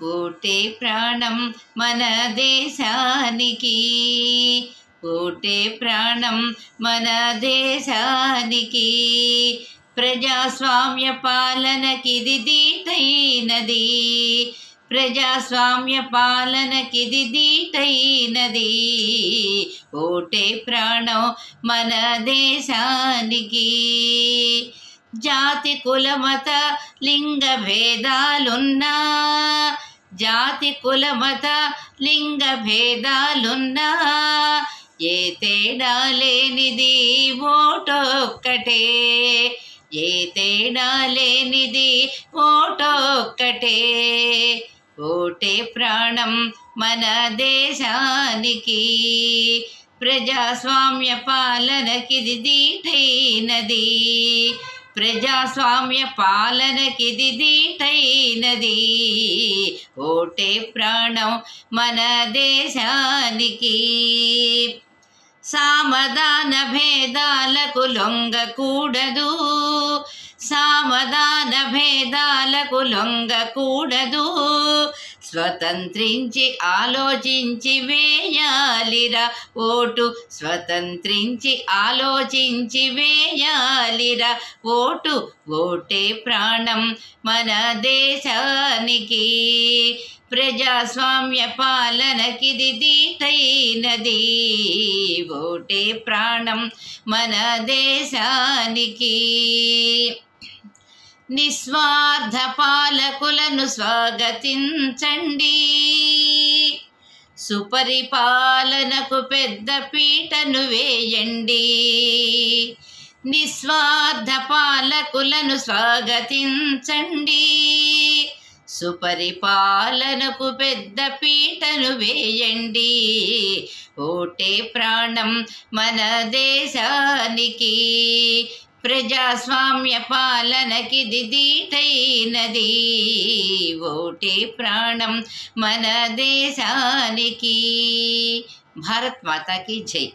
ఓటే ప్రాణం మన దేశానికి, ఓటే ప్రాణం మన దేశానికి. ప్రజాస్వామ్య పాలనకిది దీటైనది, ప్రజాస్వామ్య పాలనకిది దీటైనది. ఓటే ప్రాణం మన దేశానికి. జాతి కుల మత లింగ భేదాలున్నా, జాతి కుల మత లింగ భేదాలున్నా, ఏ తేడా లేనిది ఓటొక్కటే, ఏ తేడా లేనిది ఓటొక్కటే. ఓటే ప్రాణం మన దేశానికి. ప్రజాస్వామ్య పాలనకిది దీటైనది, ప్రజాస్వామ్య పాలనకిది దీటైనది. ఓటే ప్రాణం మన దేశానికి. సామధాన భేదాలకు లొంగకూడదు, సామధాన భేదాలకు లొంగకూడదు. స్వతంత్రించి ఆలోచించి వేయాలిరా ఓటు, స్వతంత్రించి ఆలోచించి వేయాలిరా ఓటు. ఓటే ప్రాణం మన దేశానికి. ప్రజాస్వామ్య పాలనకిది దీటైనది, ఓటే ప్రాణం మన దేశానికి. నిస్వార్థ పాలకులను స్వాగతించండి, సుపరిపాలనకు పెద్ద పీటను వేయండి. నిస్వార్థ పాలకులను స్వాగతించండి, సుపరిపాలనకు పెద్ద పీటను వేయండి. ఓటే ప్రాణం మన దేశానికి. ప్రజాస్వామ్య పాలనకిది దీటైనది, ఓటే ప్రాణం మన దేశానికి. భారత్ మాతా కీ జై.